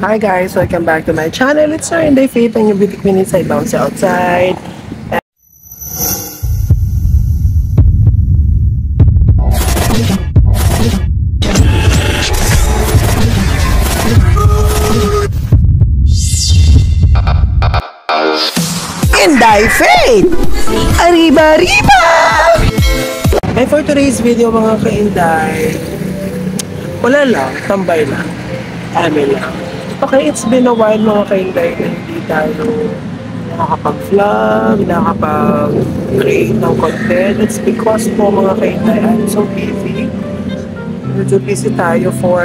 Hi guys, welcome back to my channel. It's Inday Faith and yung beauty queen inside, bounce outside. Inday Faith! Arriba, arriba! And for today's video mga ka-Inday, wala lang, tambay lang, amin lang. Okay, it's been a while mga ka-Inday na hindi tayo nakakapag-vlog, nakakapag-create ng content. It's because po mga ka-Inday, I'm so busy. Medyo busy tayo for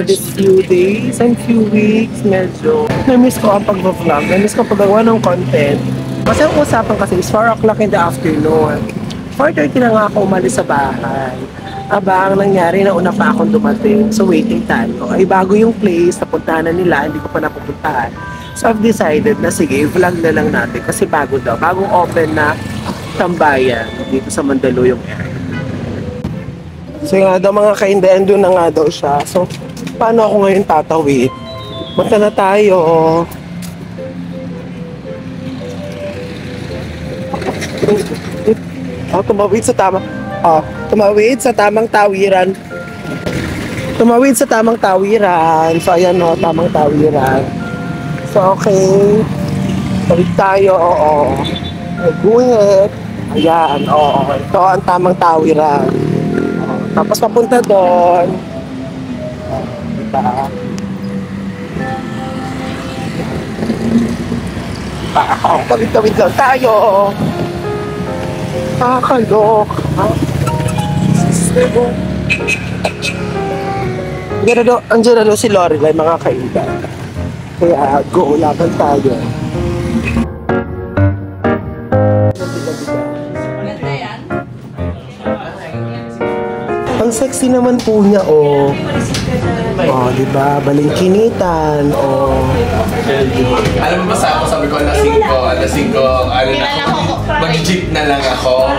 this few days and few weeks. Medyo na-miss ko ang pag-vlog, na-miss ko paggawa ng content. Kasi ang usapan kasi is 4 o'clock in the afternoon. 4:30 na nga ako umalis sa bahay. Aba, ang nangyari, nauna pa akong dumating. So, waiting tayo. Ay, bago yung place, napuntahan na nila, hindi ko pa napupuntahan. So, I've decided na sige, vlog na lang natin. Kasi bago daw, bagong open na tambayan dito sa Mandaluyong area. So, nga daw mga ka-Inday, doon na nga daw siya. So, paano ako ngayon tatawid? Punta na tayo. Tumawid sa tama. Tumawid sa tamang tawiran. Tumawid sa tamang tawiran. So, ayan o, tamang tawiran. So, okay. Balik tayo, oo. Guhit. Ayan, oo. Ito ang tamang tawiran. Tapos papunta doon. Diba? Tawid-tawid lang tayo. Kakalok. Andiyan na doon si Lorelai, mga ka-Inday. Kaya go, laban tayo. Ang sexy naman po niya, oh. Oh, diba? Balingkinitan, oh. Alam mo ba sabi ko, alas 5, ano na ako, mag-jeep na lang ako.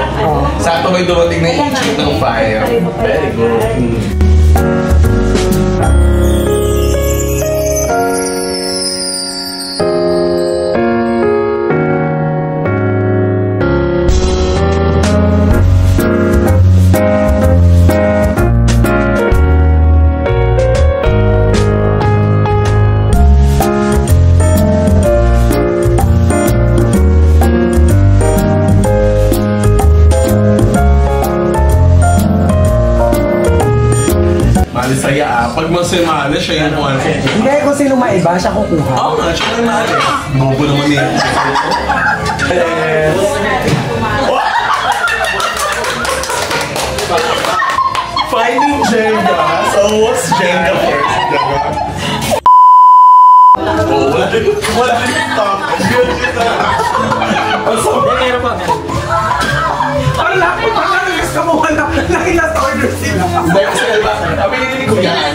Sakto may dumating na yung jeep ng fire. Very good. Saya pag masimali siya yung one. Hindi, kung sino maiba, siya kukuha. Oo nga, siya yung mali. Bobo naman yun. Finding Jenga. So, what's Jenga first? Oh, wala din stop. Ang laki pa nga nang gusto mo wala. Laki-last order sila. Hindi kasi pinili ko yan.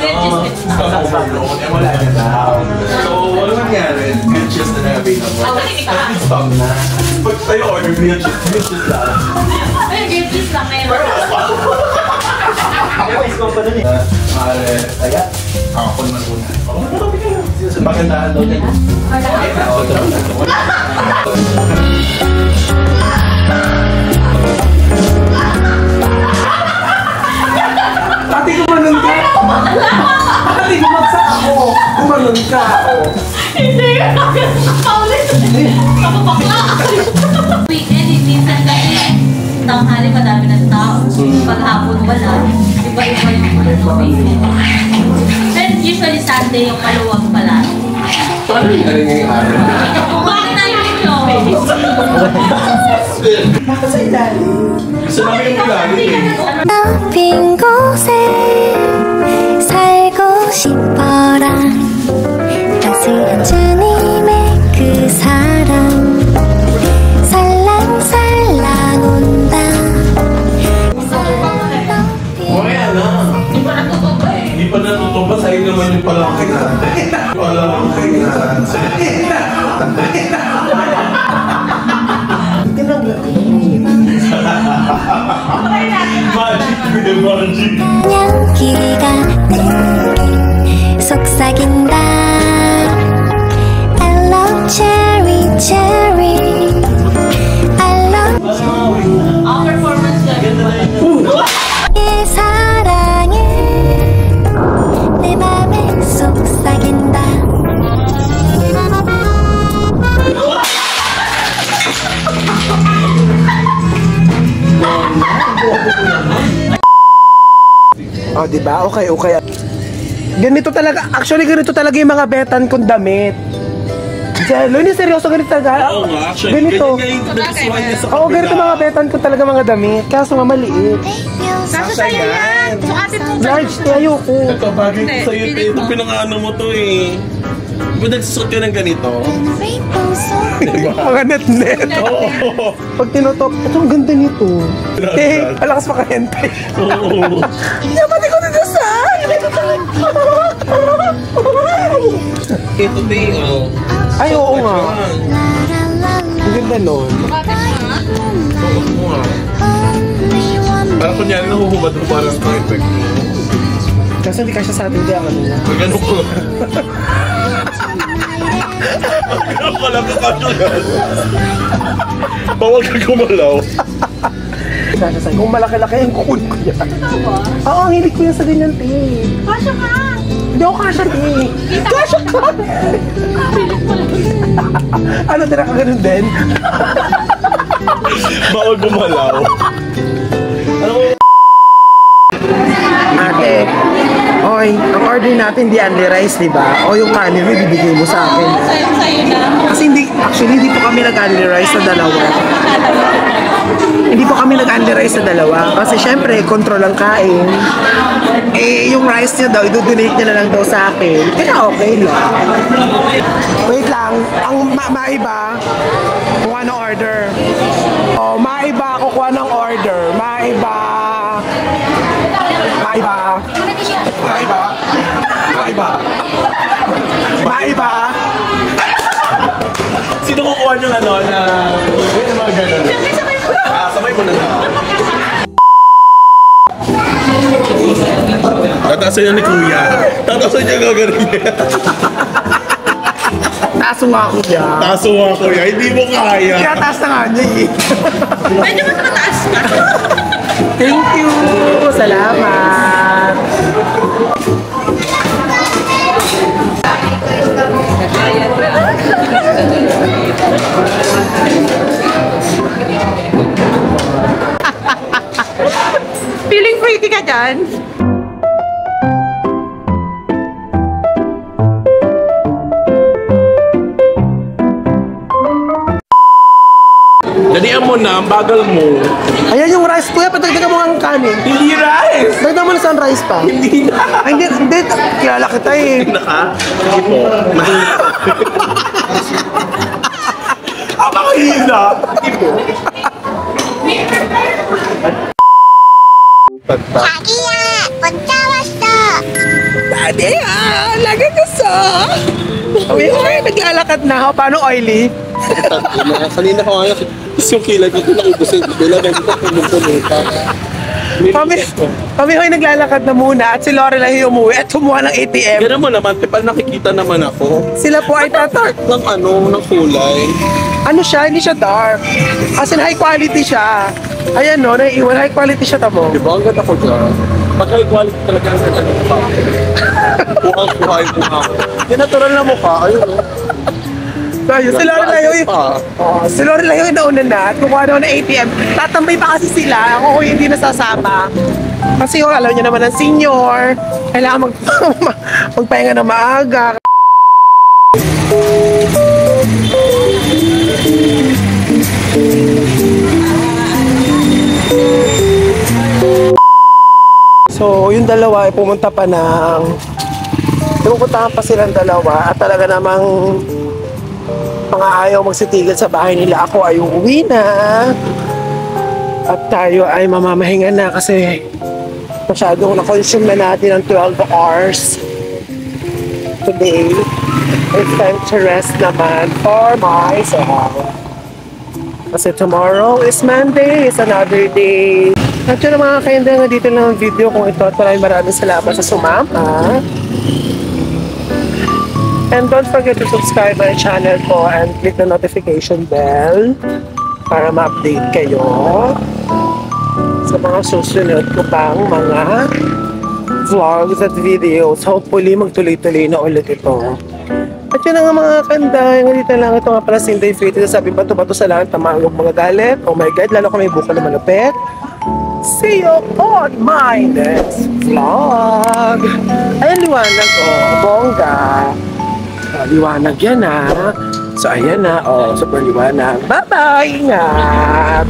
Wala na daw. So, wala nangyari. Grilled cheese na available. At stop na. Pag tayo order grilled cheese lang. Ay, grilled cheese lang ngayon. Ako is ko pa dun eh. Kaya, ako naman muna. Magandaan daw niya. Ate, gumanon ka! Ate, gumagsak ako! Gumanon ka! Hindi! Paulit! Kapapakla! Weekend, minsan kasi tanghali madami ng tao. Paghapon wala. Iba-iba yung weekend. Then usually Sunday yung maluwag pala. Paano yung ngayon araw? Kumain na yung ito! Sa ilalim. Gusto namin yung ilalim eh. 빈 곳에 살고 싶어라 따스한 주님의 그 사랑 살랑살랑 온다 Hindi pa natutubo eh. Hindi pa natutubo, sa'yo naman yung palaki natin. Palaki natin. 향기가 내게 속 속삭인다 I love cherry cherry I love Ang performance lang. 이 사랑을 내 맘에 속삭인다 Oh, di ba? Okay, okay. Ganito talaga, actually ganito talaga yung mga betan kong damit. Jello, hindi seryoso ganito talaga. Oo nga, actually. Ganito. Ganyan nga yung nagustuhan niya sa Oo, ganito mga betan ko talaga mga damit. Kaso nga maliit. Kaso sa'yo yan. Sukatin mo. Large, ayoko. Ito, bagay ko sa'yo. Ito, pinangano mo to eh. Di ba nagsusot ka ng ganito? rainbow so Mga net-net. Oo. Pag tinutop, ito ang ganda nito. Eh, palakas pa kahente. Oo. Yaman ko dito saan? Ito, Tay, oh. Ay, oo nga. la la la Ang ganda nun. Oo nga. only one Parang kunyari nahuhubad mo parang ang effect mo. Kasi hindi kasya sa atin, di ako nila. Pag ano ko. Ano ka lang kakasulan? Bawal ka gumalaw. Kasya sa kung malaki-laki yung kukunin ko yan. Oo, ang hilig ko yan sa ganyan, te. Kasya ka. Hindi ako kasya, te. Kasya ka! Ano, tira ka ganun din? Bawal gumalaw. Ate, oy, ang order natin di only rice, di ba? O yung kanin mo, ibibigay mo sa akin. Sa'yo na. Kasi actually, hindi po kami nag-only rice sa dalawa. Hindi po kami nag-only rice sa dalawa. Kasi syempre, control ang kain. Eh, yung rice niya daw, i-donate niya na lang daw sa akin. Kaya okay lang. Wait lang, ang maiba, kuha ng order. O, maiba, kukuha ng order. Maiba. Maiba. Maiba. Maiba. Maiba. Sino kukuha niyong ano na... Yung mga gano'n? Sabay mo na lang. Tatasan niya ni Kuya. Tatasan niya gagawin niya. Taso nga ako dyan. Taso nga Kuya, hindi mo kaya. Kaya taas na nga niya eh. Medyo mas mataas ka. Thank you! Salamat! Feeling pretty ka dyan? Dalian mo na, ang bagal mo. Ayan yung rice, kuya, patagdagan mo ang kanin. Hindi rice! Dagdagan mo na sa rice pa. Hindi na. Ay, hindi, kilala kita eh. Naka? Sige po. Ang makahila. Sige po. 자기야 문자 왔어 Daddy, lagi gusto. Uy, naglalakad na ako. Paano oily? Kanina ko nga yung kilay ko ito naubusin. Bila ganito pumunta pa. Kami hoy naglalakad na muna at si Lorelai umuwi at kumuha ng ATM. Gano'n mo naman, tipal nakikita naman ako. Sila po ay tatar. Ng ano, ng kulay. Ano siya, hindi siya dark. As in high quality siya. Ayan no, naiiwan, high quality siya tamo. Di ba? Ang ganda ko dyan. Pag high quality talaga ang ganda ng mukha. Buhang-buha yung mukha ko. Yung natural na mukha, ayun o. Ayun, si Lorelai si Lorelai yung nauna na at kukuha na ng ATM. Tatambay pa kasi sila, ako hindi nasasama. Kasi alam niyo naman ang senior, kailangan magpahinga na maaga. So, yung dalawa ay pumunta pa ng... Pumuntahan pa silang dalawa at talaga namang mga ayaw magsitigil sa bahay nila. Ako ay uuwi na. At tayo ay mamamahinga na kasi masyadong na-consume na natin ng 12 hours today. It's time to rest naman for myself. Kasi tomorrow is Monday, it's another day. At yun mga kainda, nga dito lang ang video kung ito at maraming salamat sa sumama. And don't forget to subscribe my channel ko and click the notification bell para ma-update kayo sa mga susunod ko pang mga vlogs at videos. Hopefully, magtuloy-tuloy na ulit ito. At yun nga mga kanday, ngalita lang ito nga pala Sinday Fate. Sabi bato-bato sa langit, tamangog mga galit. Oh my God, lalo kung may buka na malupit. See you on my next vlog. Ayan, liwanag, oh, bongga. Liwanag yan, ha. So, ayan na, oh, super liwanag. Bye-bye, ingat.